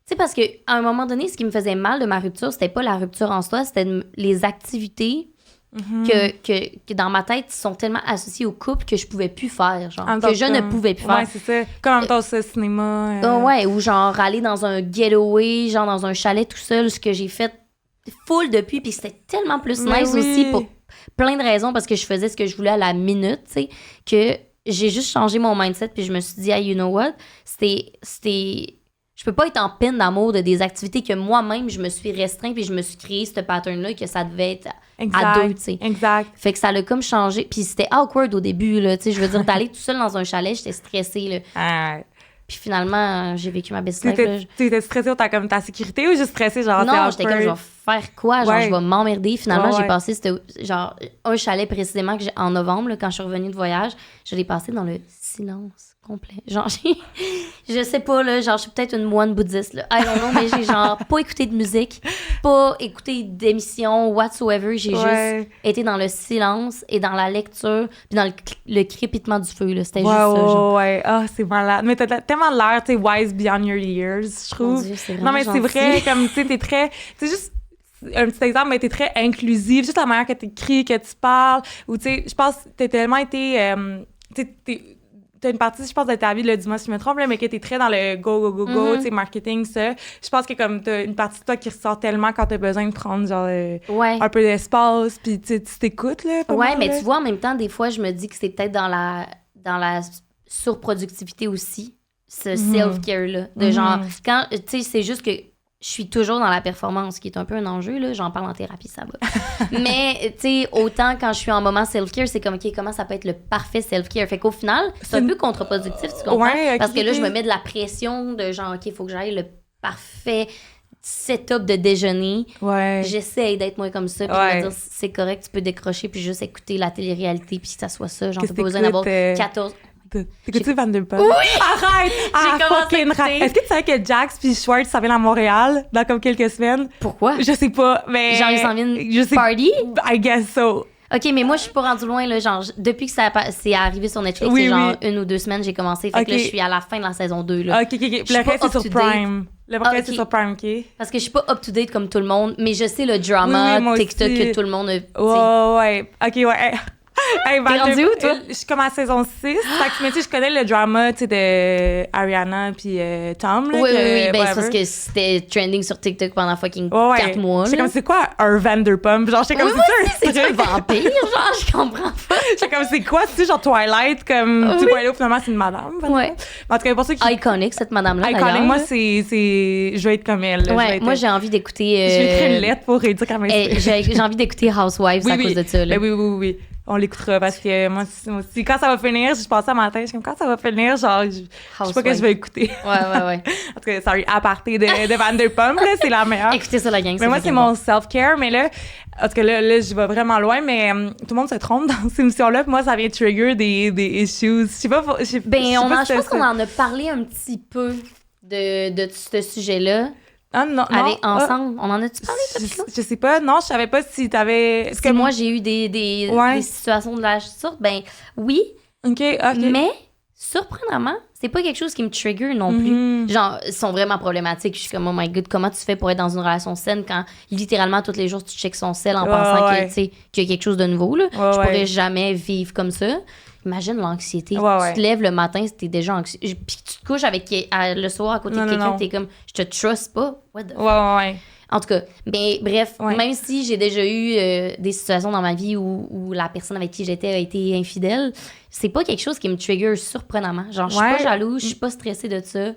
sais, parce qu'à un moment donné, ce qui me faisait mal de ma rupture, c'était pas la rupture en soi, c'était les activités que dans ma tête sont tellement associées au couple que je pouvais plus faire, genre, que je ne pouvais plus faire. Ouais, c'est ça. Comme en même temps, ce cinéma. Ouais, ou genre aller dans un getaway, genre dans un chalet tout seul, ce que j'ai fait full depuis, puis c'était tellement plus nice aussi pour plein de raisons, parce que je faisais ce que je voulais à la minute, tu sais, que j'ai juste changé mon mindset, puis je me suis dit, hey, you know what? Je peux pas être en peine d'amour de des activités que moi-même, je me suis restreint, puis je me suis créé ce pattern-là, que ça devait être à deux, tu sais. Exact. Fait que ça l'a comme changé. Puis c'était awkward au début, là, tu sais. Je veux dire, d'aller tout seul dans un chalet, j'étais stressée, là. Puis finalement, j'ai vécu ma best life. T'étais stressée ou t'as comme ta sécurité ou juste stressée, genre, non, j'étais comme, je vais faire quoi? Genre, je vais m'emmerder. Finalement, j'ai passé, genre, un chalet précisément en novembre, là, quand je suis revenue de voyage, je l'ai passé dans le silence complet. Genre, je sais pas, là, genre, je suis peut-être une moine bouddhiste, là. I don't know, mais j'ai, genre, pas écouté de musique, pas écouté d'émissions, whatsoever. J'ai juste été dans le silence et dans la lecture, puis dans le crépitement du feu, là. C'était juste ça, genre. Ouais, ah, c'est malade. Mais t'as tellement l'air, tu sais, wise beyond your years, je trouve. Mon Dieu, c'est vraiment non, mais c'est vrai, comme, tu sais, t'es très... C'est juste... Un petit exemple, mais t'es très inclusive, juste la manière que t'écris, que tu parles, ou tu sais, je pense que t'as tellement été... t'as une partie, je pense, de ta vie, là, dis-moi si je me trompe, là, mais que t'es très dans le go, tu sais, marketing, ça. Je pense que comme t'as une partie de toi qui ressort tellement quand t'as besoin de prendre, genre, un peu d'espace, puis tu t'écoutes, là. Ouais, mais tu vois, en même temps, des fois, je me dis que c'est peut-être dans la surproductivité aussi, ce self-care-là. De genre, quand, tu sais, c'est juste que je suis toujours dans la performance, qui est un peu un enjeu, là. J'en parle en thérapie, ça va. Mais, tu sais, autant quand je suis en moment self-care, c'est comme, OK, comment ça peut être le parfait self-care? Fait qu'au final, c'est un peu contre-productif, tu comprends? Ouais, parce que là, je me mets de la pression de genre, OK, il faut que j'aille le parfait setup de déjeuner. Ouais. J'essaie d'être moins comme ça, puis de dire, c'est correct, tu peux décrocher, puis juste écouter la télé-réalité, puis que ça soit ça. Genre, t'as pas besoin d'avoir 14... T'écoutes-tu Vanderpump? Oui! Arrête! J'ai commencé à écouter. Est-ce que tu savais que Jax puis Schwartz s'en viennent à Montréal dans comme quelques semaines? Pourquoi? Je sais pas, mais... Genre, ils s'en viennent party? I guess so. OK, mais moi, je suis pas rendue loin, là. Genre, depuis que c'est arrivé sur Netflix, c'est genre 1 ou 2 semaines, j'ai commencé. Fait que là, je suis à la fin de la saison 2, là. OK. Le reste, c'est sur Prime. Le reste, c'est sur Prime, OK? Parce que je suis pas up-to-date comme tout le monde, mais je sais le drama TikTok aussi. que tout le monde a... Ouais. OK, ouais. Hey, t'es rendu où, toi? Je suis comme à saison 6. Fait que, mais tu sais, je connais le drama, tu sais, de Ariana puis Tom, là. Oui. Ben, c'est parce que c'était trending sur TikTok pendant fucking 4 mois, J'étais comme, c'est quoi un Vanderpump? Genre, j'étais comme, c'est un vampire? Genre, je comprends pas. J'étais comme, c'est quoi, tu sais, genre Twilight, comme, tu vois, là, finalement, c'est une madame. Ouais. En tout cas, pour ça qui... Iconic, cette madame-là, Iconic, d'ailleurs. moi, c'est... Je vais être comme elle. Là. Ouais, moi, j'ai envie d'écouter... Je vais écrire une lettre pour dire qu'elle m'inspire. J'ai envie d'écouter Housewives à cause de ça, là. Oui. On l'écoutera parce que moi aussi, quand ça va finir, je pensais à ma tête, je suis comme, quand ça va finir, genre, je sais pas que je vais écouter. Ouais. En tout cas, sorry, à partir de Vanderpump, là, c'est la meilleure. Écoutez ça, la gang. Mais moi, c'est mon self-care, mais là, en tout cas, là, je vais vraiment loin, mais tout le monde se trompe dans ces émissions-là, puis moi, ça vient trigger des issues. Je sais pas, je pense qu'on en a parlé un petit peu de ce sujet-là. Ah non, ensemble. On en a-tu parlé, je sais pas. Non, je savais pas si t'avais... Est-ce que moi, j'ai eu des situations de la sorte? Ben, oui. OK. Mais surprenamment, c'est pas quelque chose qui me trigger non plus. Genre, ils sont vraiment problématiques. Je suis comme, oh my god, comment tu fais pour être dans une relation saine quand littéralement tous les jours tu checks son sel en pensant qu'il y a quelque chose de nouveau, là. Je pourrais jamais vivre comme ça. Imagine l'anxiété. Tu te lèves le matin, t'es déjà anxieux. Puis tu te couches le soir à côté de quelqu'un, t'es comme, je te trust pas. What the fuck? En tout cas, mais bref, même si j'ai déjà eu des situations dans ma vie où la personne avec qui j'étais a été infidèle, c'est pas quelque chose qui me trigger surprenamment. Genre, je suis pas jalouse, je suis pas stressée de ça.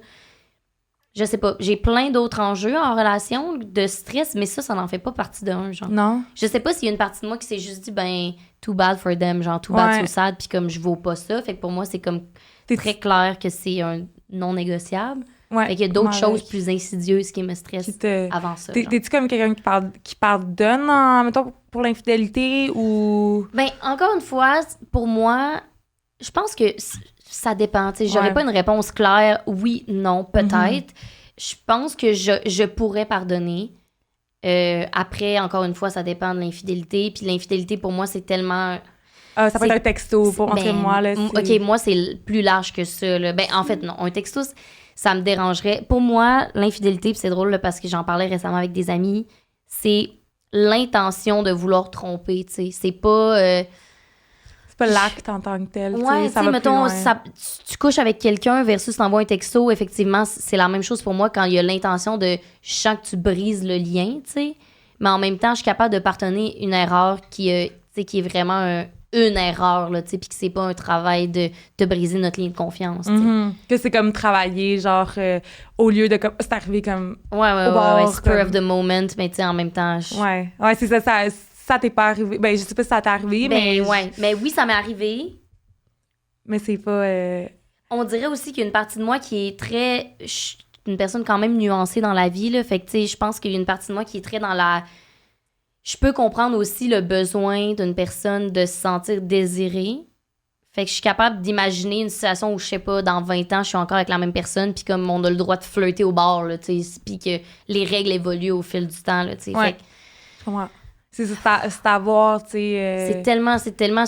Je sais pas, j'ai plein d'autres enjeux en relation de stress, mais ça n'en fait pas partie d'un, genre. Non. Je sais pas s'il y a une partie de moi qui s'est juste dit, ben, too bad for them, genre, too bad so sad, puis comme je vaux pas ça. Fait que pour moi, c'est comme très clair que c'est un non négociable. Fait qu'il y a d'autres choses plus insidieuses qui me stressent avant ça. T'es-tu comme quelqu'un qui pardonne, mettons, pour l'infidélité ou... Ben, encore une fois, pour moi, je pense que ça dépend. J'aurais pas une réponse claire, oui, non, peut-être. Je pense que je pourrais pardonner. Après, encore une fois, ça dépend de l'infidélité. Puis l'infidélité, pour moi, c'est tellement... ça peut être un texto pour entre moi. Là, OK, moi, c'est plus large que ça. Là. Ben, en fait, non. Un texto, ça me dérangerait. Pour moi, l'infidélité, puis c'est drôle là, parce que j'en parlais récemment avec des amis, c'est l'intention de vouloir tromper, tu sais. C'est pas... c'est pas l'acte en tant que tel. Ouais, tu sais, mettons, tu couches avec quelqu'un versus t'envoies un texto, effectivement, c'est la même chose pour moi quand il y a l'intention de... Je sens que tu brises le lien, tu sais. Mais en même temps, je suis capable de pardonner une erreur qui est vraiment une erreur, là, tu sais, puis que c'est pas un travail de briser notre lien de confiance, tu sais. Que c'est comme travailler, genre, au lieu de... comme c'est arrivé comme... Ouais, spur of the moment, mais tu sais, en même temps... Ouais, c'est ça t'est pas arrivé. Ben, je sais pas si ça t'est arrivé, mais... Mais oui, ça m'est arrivé. Mais c'est pas... On dirait aussi qu'il y a une partie de moi qui est très... une personne quand même nuancée dans la vie, là, fait que, tu sais, je pense qu'il y a une partie de moi qui est très dans la... Je peux comprendre aussi le besoin d'une personne de se sentir désirée. Fait que je suis capable d'imaginer une situation où, je sais pas, dans 20 ans, je suis encore avec la même personne, puis comme on a le droit de flirter au bar, là, tu sais, puis que les règles évoluent au fil du temps, là, tu sais. Ouais. C'est à voir, tu sais... C'est tellement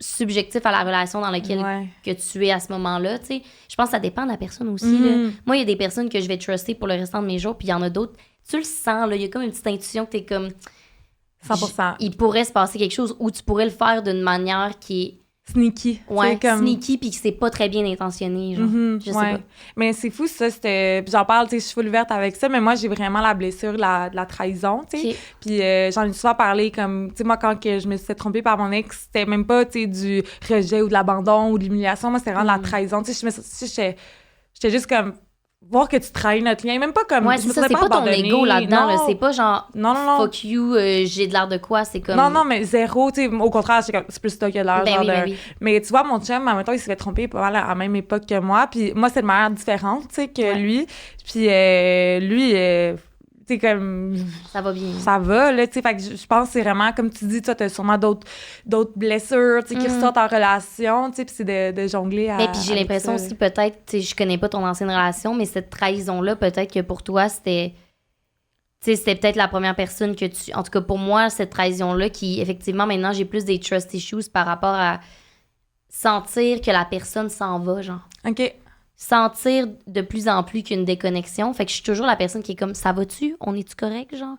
subjectif à la relation dans laquelle que tu es à ce moment-là, tu sais. Je pense que ça dépend de la personne aussi, là. Moi, il y a des personnes que je vais truster pour le restant de mes jours, puis il y en a d'autres, tu le sens, là, il y a comme une petite intuition que t'es comme... 100%. Il pourrait se passer quelque chose où tu pourrais le faire d'une manière qui est... Sneaky. Ouais, sneaky, puis que c'est pas très bien intentionné, genre. Je sais pas. Mais c'est fou, ça, c'était... J'en parle, tu sais, je suis full ouverte avec ça, mais moi, j'ai vraiment la blessure de la trahison, tu sais. Okay. Puis j'en ai souvent parlé, comme... Tu sais, moi, quand que je me suis fait tromper par mon ex, c'était même pas, tu sais, du rejet ou de l'abandon ou de l'humiliation. Moi, c'était vraiment de la trahison. Tu sais, j'étais juste comme... Voir que tu trahis notre lien, même pas comme... Ouais, c'est ça, c'est pas ton ego là-dedans, là. C'est pas genre, non. fuck you, j'ai de l'air de quoi, c'est comme... Non, mais zéro, tu sais, au contraire, c'est plus toi qui as l'air, oui. Mais tu vois, mon chum, en même temps, il s'est fait tromper pas mal à la même époque que moi, puis moi, c'est de manière différente, tu sais, que lui. Puis lui, tu sais, comme... Ça va bien. Ça va, là, tu sais, fait que je pense que c'est vraiment, comme tu dis, toi, t'as sûrement d'autres blessures, tu sais, qui ressortent en relation, tu sais, puis c'est de jongler à... Mais puis j'ai l'impression aussi, peut-être, tu sais, je connais pas ton ancienne relation, mais cette trahison-là, peut-être que pour toi, c'était... Tu sais, c'était peut-être la première personne que tu... En tout cas, pour moi, cette trahison-là, qui, effectivement, maintenant, j'ai plus des trust issues par rapport à sentir que la personne s'en va, genre. OK. Sentir de plus en plus qu'une déconnexion. Fait que je suis toujours la personne qui est comme, ça va-tu? On est-tu correct, genre?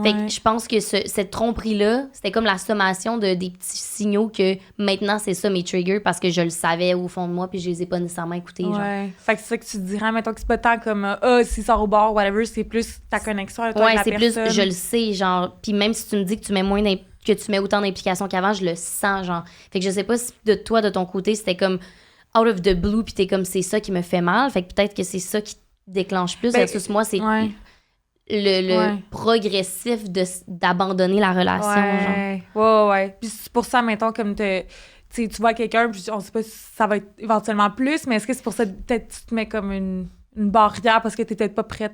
Fait que je pense que cette tromperie-là, c'était comme la sommation des petits signaux que maintenant, c'est ça mes triggers parce que je le savais au fond de moi puis je les ai pas nécessairement écoutés, genre. Fait que c'est ça que tu dirais, mettons que c'est pas tant comme, s'il sort au bar, whatever, c'est plus ta connexion avec toi, avec la personne. Plus, je le sais, genre. Puis même si tu me dis que tu mets que tu mets autant d'implications qu'avant, je le sens, genre. Fait que je sais pas si de toi, de ton côté, c'était comme out of the blue, puis t'es comme, c'est ça qui me fait mal. Fait que peut-être que c'est ça qui te déclenche plus. Versus moi, c'est le progressif d'abandonner la relation. Genre. Ouais. Puis c'est pour ça, mettons, comme tu vois quelqu'un, puis on sait pas si ça va être éventuellement plus, mais est-ce que c'est pour ça, peut-être, tu te mets comme une barrière parce que t'es peut-être pas prête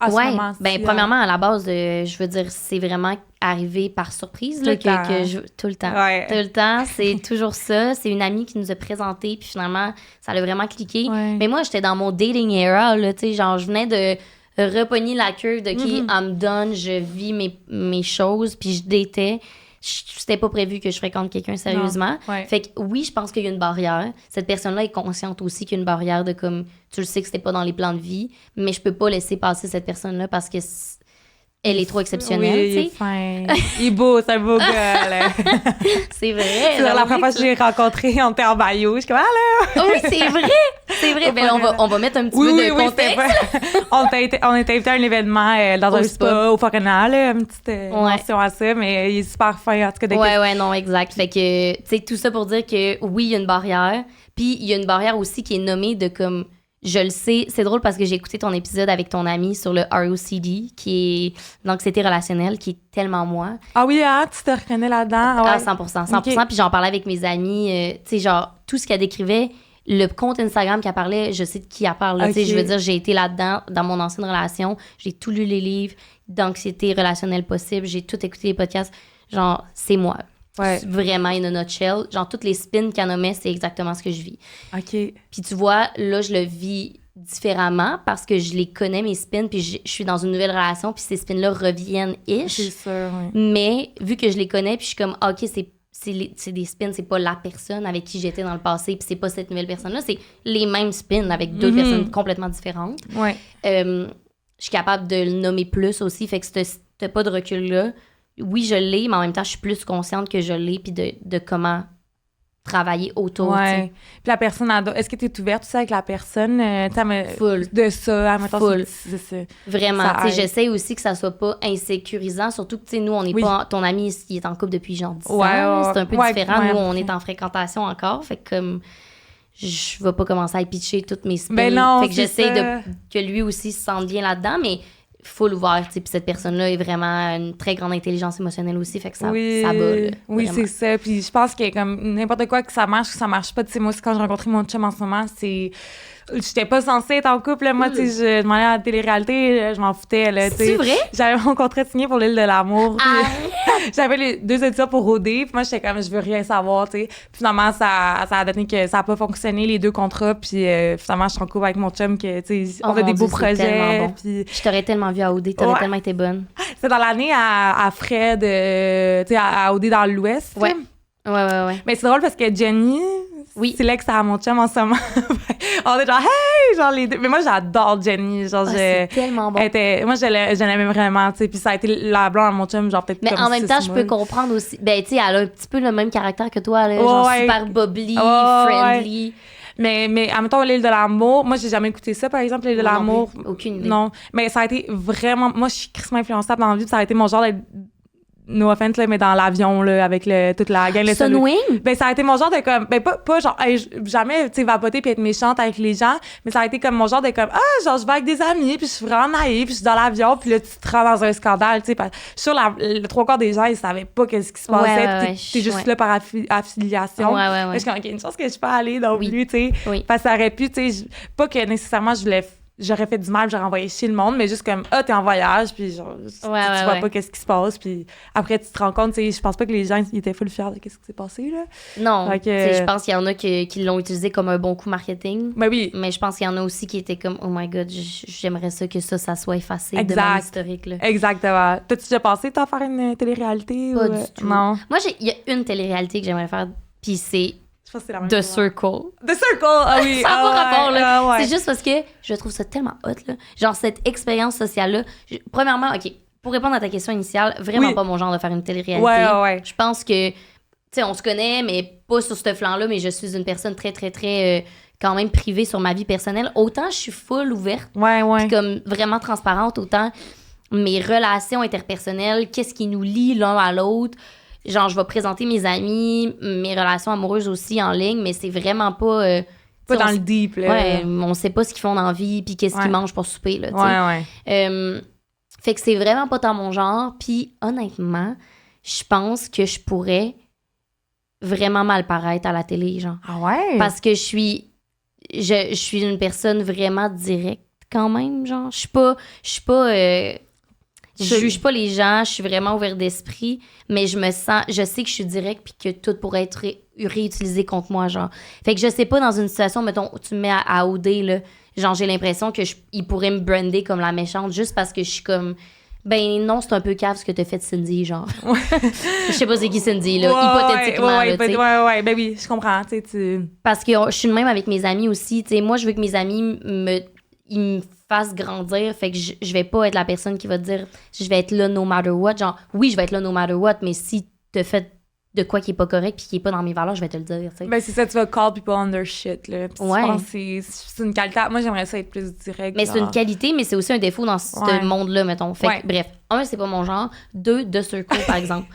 à ce moment-ci? Ben, premièrement, à la base, je veux dire, c'est vraiment arrivé par surprise. Tout le temps. Ouais. Tout le temps, c'est toujours ça. C'est une amie qui nous a présenté, puis finalement, ça a vraiment cliqué. Ouais. Mais moi, j'étais dans mon dating era, là, tu sais, genre, je venais de repogner la curve de qui I'm done, je vis mes choses, puis je datais. C'était pas prévu que je fréquente quelqu'un sérieusement. Ouais. Fait que oui, je pense qu'il y a une barrière. Cette personne-là est consciente aussi qu'il y a une barrière de comme, tu le sais que c'était pas dans les plans de vie, mais je peux pas laisser passer cette personne-là parce que elle est trop exceptionnelle, oui, tu sais. il est fin. Il est beau, c'est un beau gars, là. C'est vrai. C'est la première fois que je l'ai rencontré, on était en maillot. Je suis comme, allô! Oui, c'est vrai. C'est vrai. Ben, on va mettre un petit peu de contexte. On était invités à un événement dans un spa au Forena, là, une petite mention à ça, mais il est super fin, en tout cas. Ouais, non, exact. Fait que, tu sais, tout ça pour dire que oui, il y a une barrière. Puis il y a une barrière aussi qui est nommée de comme... Je le sais, c'est drôle parce que j'ai écouté ton épisode avec ton ami sur le ROCD, qui est l'anxiété relationnelle, qui est tellement moi. Ah oui, hein, tu te reconnais là-dedans? Ah, 100%. Okay. Puis j'en parlais avec mes amis, tu sais, genre, tout ce qu'elle décrivait, le compte Instagram qu'elle parlait, je sais de qui elle parle. Okay. Tu sais, je veux dire, j'ai été là-dedans, dans mon ancienne relation, j'ai tout lu les livres d'anxiété relationnelle possible, j'ai tout écouté les podcasts, genre, c'est moi. Ouais. Vraiment, in a nutshell. Genre, toutes les spins qu'elle nommait, c'est exactement ce que je vis. OK. Puis tu vois, là, je le vis différemment parce que je les connais, mes spins, puis je suis dans une nouvelle relation, puis ces spins-là reviennent-ish. C'est sûr, oui. Mais vu que je les connais, puis je suis comme, OK, c'est des spins, c'est pas la personne avec qui j'étais dans le passé, puis c'est pas cette nouvelle personne-là, c'est les mêmes spins avec d'autres personnes complètement différentes. Ouais. Je suis capable de le nommer plus aussi, fait que ce pas de recul-là, oui, je l'ai, mais en même temps, je suis plus consciente que je l'ai, puis de comment travailler autour. Ouais. Puis la personne, est-ce que tu es ouverte aussi avec la personne? Full. De ça, Full. C'est ça. Vraiment. J'essaie aussi que ça soit pas insécurisant, surtout que, tu sais, nous, on n'est pas... Ton ami, il est en couple depuis genre 10 ans. C'est un peu différent. Nous, on est en fréquentation encore. Fait que comme... Je vais pas commencer à pitcher toutes mes spins. Ben non, fait que j'essaie que lui aussi se sente bien là-dedans, mais full ouvert, tu sais, puis cette personne-là est vraiment une très grande intelligence émotionnelle aussi, fait que ça va, là, oui, c'est ça, puis je pense que comme n'importe quoi que ça marche pas, tu sais, moi aussi, quand j'ai rencontré mon chum en ce moment, j'étais pas censée être en couple, là. Moi, tu sais, je m'en allais à la télé-réalité, je m'en foutais, là, tu sais. C'est vrai? J'avais mon contrat signé pour l'île de l'amour, j'avais les 2 éditions pour OD, puis moi, j'étais comme, je veux rien savoir, tu sais. Puis finalement, ça a donné que ça a pas fonctionné, les 2 contrats, puis finalement, je suis en couple avec mon chum, que, tu sais, on a des beaux projets, bon. puis... Je t'aurais tellement vu à OD, t'aurais tellement été bonne. C'est dans l'année à Fred, tu sais, à OD dans l'Ouest. Ouais. Mais c'est drôle parce que Jenny, c'est l'ex à mon chum en ce moment. On est genre, hey! Genre les deux. Mais moi, j'adore Jenny. Genre, c'est tellement bon. Moi, je l'aimais vraiment, tu sais. Puis ça a été la blonde à mon chum, genre peut-être. Mais comme en même temps, je peux comprendre aussi. Ben, tu sais, elle a un petit peu le même caractère que toi, là, genre super bubbly, friendly. Mais admettons, l'île de l'amour, moi, j'ai jamais écouté ça, par exemple, l'île de l'amour. Aucune idée. Non. Mais ça a été vraiment. Moi, je suis crissement influençable dans la vie, puis ça a été mon genre d'être. No offense, là, mais dans l'avion, là, avec toute la gang. Sunwing? Ben, ça a été mon genre de comme, ben, pas genre, jamais, tu sais, vapoter puis être méchante avec les gens, mais ça a été comme mon genre de comme, genre, je vais avec des amis, puis je suis vraiment naïve, puis je suis dans l'avion, puis là, tu te rends dans un scandale, tu sais. Sur le 3/4 des gens, ils savaient pas qu'est-ce qui se passait, puis t'es juste là par affiliation. Ouais. Je suis comme, OK, une chance que je suis pas allée non plus, tu sais. Oui. Parce que ça aurait pu, tu sais, pas que nécessairement j'aurais fait du mal, j'aurais envoyé chez le monde, mais juste comme, t'es en voyage, puis genre, tu vois pas qu'est-ce qui se passe, puis après, tu te rends compte, tu sais, je pense pas que les gens, ils étaient full fiers de qu'est-ce qui s'est passé, là. Non, je pense qu'il y en a qui l'ont utilisé comme un bon coup marketing. Ben oui. Mais je pense qu'il y en a aussi qui étaient comme, oh my God, j'aimerais ça que ça soit effacé de mon historique, là. Exactement. T'as-tu déjà pensé, t'en faire une télé-réalité? Pas du tout. Non. Moi, il y a une télé-réalité que j'aimerais faire, puis c'est The Circle. The Circle, ah oui. Ça n'a pas rapport, là. C'est juste parce que je trouve ça tellement hot, là. Genre, cette expérience sociale-là. Premièrement, OK, pour répondre à ta question initiale, vraiment pas mon genre de faire une télé-réalité. Ouais. Je pense que, tu sais, on se connaît, mais pas sur ce flanc-là, mais je suis une personne très, très, très, quand même privée sur ma vie personnelle. Autant je suis full ouverte, puis comme vraiment transparente, autant mes relations interpersonnelles, qu'est-ce qui nous lie l'un à l'autre. Genre, je vais présenter mes amis, mes relations amoureuses aussi en ligne, mais c'est vraiment pas... pas dans le deep, là. Ouais, on sait pas ce qu'ils font dans la vie, puis qu'est-ce qu'ils mangent pour souper, là, tu sais. Fait que c'est vraiment pas dans mon genre. Puis, honnêtement, je pense que je pourrais vraiment mal paraître à la télé, genre. Ah ouais? Parce que je suis une personne vraiment directe, quand même, genre. Je suis pas je juge pas les gens, je suis vraiment ouverte d'esprit, mais je sais que je suis directe puis que tout pourrait être réutilisé contre moi, genre. Fait que je sais pas, dans une situation, mettons, tu me mets à OD, là, genre, j'ai l'impression que il pourrait me brander comme la méchante juste parce que je suis comme Ben non, c'est un peu cave ce que t'as fait de Cindy, genre. Je sais pas c'est qui Cindy, là, hypothétiquement. Ouais, ben oui, je comprends, tu sais, Parce que je suis de même avec mes amis aussi, tu sais, moi, je veux que mes amis ils me fassent grandir, fait que je vais pas être la personne qui va te dire je vais être là no matter what, genre, oui, je vais être là no matter what, mais si t'as fait de quoi qui est pas correct puis qui est pas dans mes valeurs, je vais te le dire, tu sais. Ben c'est ça, tu vas call people on their shit, là. Puis ouais. Je pense que c'est une qualité. Moi, j'aimerais ça être plus direct. Mais genre. c'est une qualité, mais c'est aussi un défaut dans ce monde-là, mettons. Fait que, bref, 1, c'est pas mon genre. 2, The Circle, par exemple.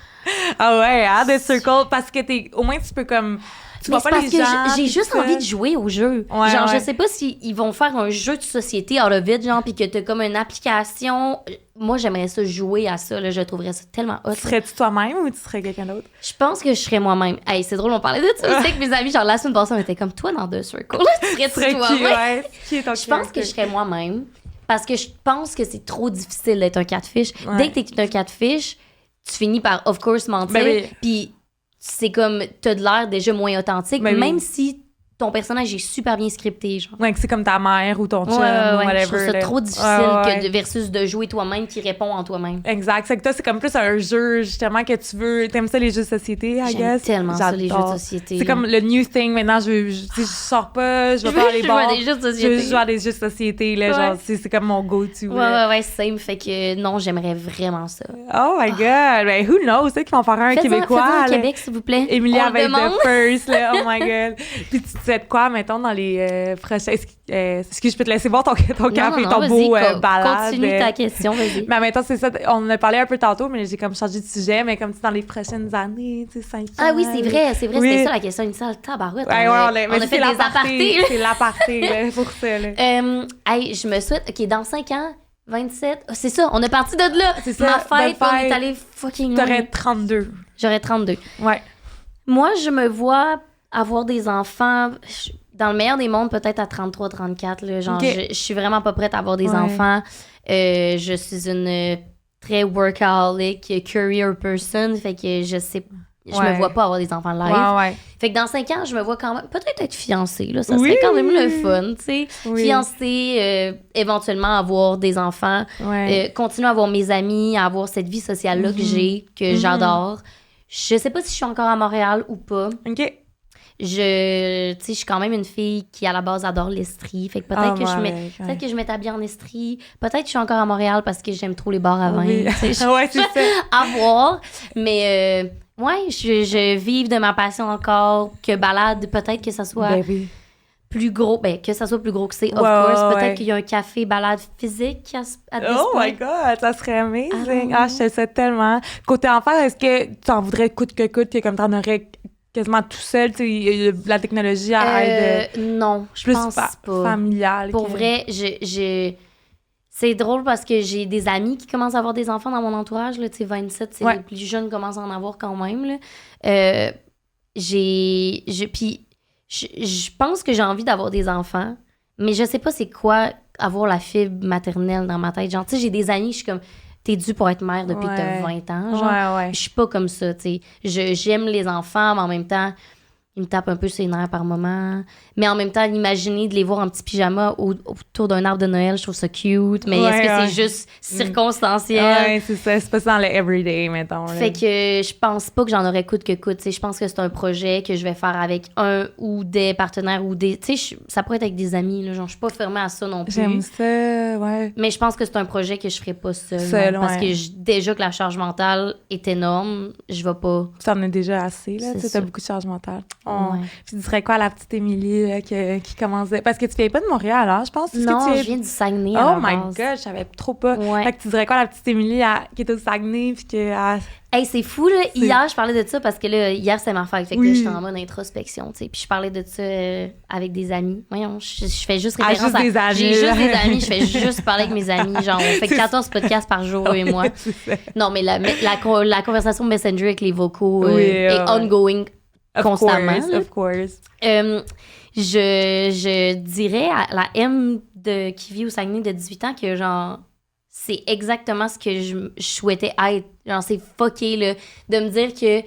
Ah ouais, The Circle, parce que au moins tu peux comme... Tu vois pas les gens. J'ai juste envie de jouer au jeu. Ouais, genre, je sais pas s'ils vont faire un jeu de société out of it, genre, pis que t'as comme une application. Moi, j'aimerais ça jouer à ça, là. Je trouverais ça tellement hot. Serais-tu toi-même ou tu serais quelqu'un d'autre? Je pense que je serais moi-même. Hey, c'est drôle, on parlait de ça aussi avec mes amis. Genre, la semaine passée, on était comme toi dans The Circle. Tu serais toi-même? Je pense que je serais moi-même. Parce que je pense que c'est trop difficile d'être un catfish. Ouais. Dès que t'es un catfish, tu finis par, of course, mentir. Puis c'est comme, t'as de l'air déjà moins authentique, même si ton personnage est super bien scripté, genre. Ouais, que c'est comme ta mère ou ton chum ou whatever. Je trouve ça trop difficile versus de jouer toi-même qui répond en toi-même. Exact. C'est que toi, c'est comme plus un jeu, justement, que tu veux... T'aimes ça, les jeux de société, I guess? J'aime tellement ça, les jeux de société. C'est comme le new thing. Maintenant, je sors pas, je vais pas aller bars. Je veux jouer à des jeux de société, là. Genre, c'est comme mon go-to. Ouais, same. Fait que non, j'aimerais vraiment ça. Oh my God! Ben, who knows? C'est qu'ils vont faire un Québécois. Faites-en Québec, s'il vous plaît. Emilie avec The First, là. Oh my God. Puis tu sais de quoi, mettons, dans les prochains... Est-ce que je peux te laisser boire ton café, ton beau balade? Continue ta question, vas-y. Mais mettons, c'est ça. On en a parlé un peu tantôt, mais j'ai comme changé de sujet. Mais comme tu dans les prochaines années, tu sais, 5 ans... Ah oui, c'est vrai. C'était ça la question initiale. Tabarouette. On a fait des apartés. C'est l'aparté, là, pour ça, là. Hey, je me souhaite... OK, dans 5 ans... 27. Oh, c'est ça, on est parti de là. C'est ça. Ma fête, on est allé fucking loin. T'aurais 32. J'aurais 32. Ouais. Moi, je me vois avoir des enfants, dans le meilleur des mondes, peut-être à 33, 34. Là, genre, je suis vraiment pas prête à avoir des enfants. Je suis une très workaholic, career person. Fait que je sais pas. Je me vois pas avoir des enfants live. Fait que dans 5 ans, je me vois quand même peut-être être fiancée. Là, ça serait quand même le fun, tu sais. Fiancée, éventuellement avoir des enfants, continuer à avoir mes amis, à avoir cette vie sociale-là que j'ai, que j'adore. Je sais pas si je suis encore à Montréal ou pas. OK. Je suis quand même une fille qui, à la base, adore l'Estrie. Fait que peut-être que je m'établis en Estrie. Peut-être que je suis encore à Montréal parce que j'aime trop les bars à vin. C'est ça. À voir. Mais... je vive de ma passion encore, que balade, peut-être que ça soit plus gros, que ça soit plus gros que c'est, of course. Peut-être qu'il y a un café balade physique à Oh my God, ça serait amazing. Je sais ça tellement. Côté enfant, est-ce que tu en voudrais coûte que coûte, que comme t'en aurais quasiment tout seul, tu sais, la technologie aide? Non, je pense pas. Familial. Pour vrai, c'est drôle parce que j'ai des amis qui commencent à avoir des enfants dans mon entourage. Là, 27, c'est les plus jeunes commencent à en avoir quand même. Là. Puis je pense que j'ai envie d'avoir des enfants, mais je sais pas c'est quoi avoir la fibre maternelle dans ma tête. Genre, tu sais, j'ai des amis, je suis comme, t'es due pour être mère depuis que t'as 20 ans. Genre, je suis pas comme ça, tu sais. J'aime les enfants, mais en même temps... Ils me tapent un peu sur les nerfs par moment. Mais en même temps, imaginer de les voir en petit pyjama autour d'un arbre de Noël, je trouve ça cute. Mais est-ce que c'est juste circonstanciel? Ouais, c'est ça. C'est pas ça dans le everyday, mettons. Là. Fait que je pense pas que j'en aurais coûte que coûte. Je pense que c'est un projet que je vais faire avec un ou des partenaires ou des... Tu sais, ça pourrait être avec des amis. Là, genre, je suis pas fermée à ça non plus. J'aime ça, ouais. Mais je pense que c'est un projet que je ferais pas seule. Parce que déjà que la charge mentale est énorme, je vais pas... Tu en as déjà assez, là. Tu as beaucoup de charge mentale. Ouais. Puis tu dirais quoi à la petite Émilie là, qui commençait... Parce que tu viens pas de Montréal, alors je pense. Non, je viens du Saguenay Oh my God, je savais trop pas. Fait que tu dirais quoi à la petite Émilie qui est au Saguenay puis que... Hey, c'est fou, là. Hier, je parlais de ça parce que là, hier, c'est ma fête. Fait que là, j'étais en mode introspection, tu sais. Puis je parlais de ça avec des amis. Voyons, je fais juste référence à... J'ai juste des amis. Je fais juste parler avec mes amis. Genre, on fait 14 podcasts par jour, et moi. Non, mais la conversation Messenger avec les vocaux est ongoing constamment. Of course. Je dirais à la M qui vit au Saguenay de 18 ans que, genre... C'est exactement ce que je souhaitais être. Genre, c'est fucké, là, de me dire que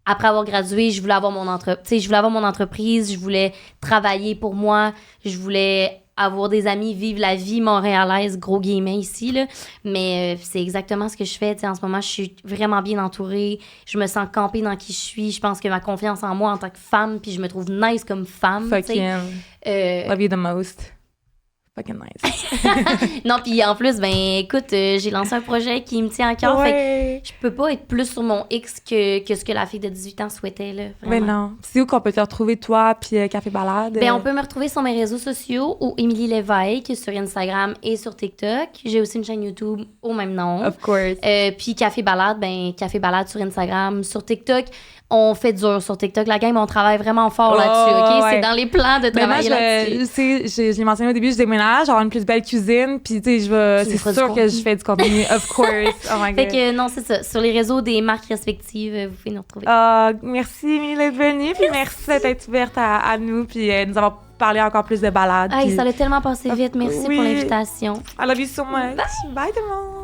après avoir gradué, je voulais avoir mon entreprise, je voulais travailler pour moi, je voulais avoir des amis, vivre la vie montréalaise, gros guillemets ici, là. Mais c'est exactement ce que je fais. T'sais, en ce moment, je suis vraiment bien entourée. Je me sens campée dans qui je suis. Je pense que ma confiance en moi en tant que femme, puis je me trouve nice comme femme. Fucking love you the most. Fucking nice. Non, puis en plus, ben écoute, j'ai lancé un projet qui me tient à cœur. Ouais. Fait que je peux pas être plus sur mon X que ce que la fille de 18 ans souhaitait, là. Ben non. C'est où qu'on peut te retrouver, toi, puis Café Balade? Ben, on peut me retrouver sur mes réseaux sociaux ou Émilie Lévesque sur Instagram et sur TikTok. J'ai aussi une chaîne YouTube au même nom. Of course. Puis Café Balade, ben Café Balade sur Instagram, sur TikTok. On fait dur sur TikTok. La game, on travaille vraiment fort là-dessus, OK? Ouais. C'est dans les plans de travailler là-dessus. Je l'ai mentionné au début, je déménage, avoir une plus belle cuisine, puis tu sais, c'est sûr que je fais du contenu, of course. Oh my God. Fait que non, c'est ça. Sur les réseaux des marques respectives, vous pouvez nous retrouver. Merci, Émilie, d'être venue, puis merci d'être ouverte à nous, puis nous avons parlé encore plus de balades. Hey, ça a tellement passé vite. Merci pour l'invitation. I love you so much. Bye tout le monde.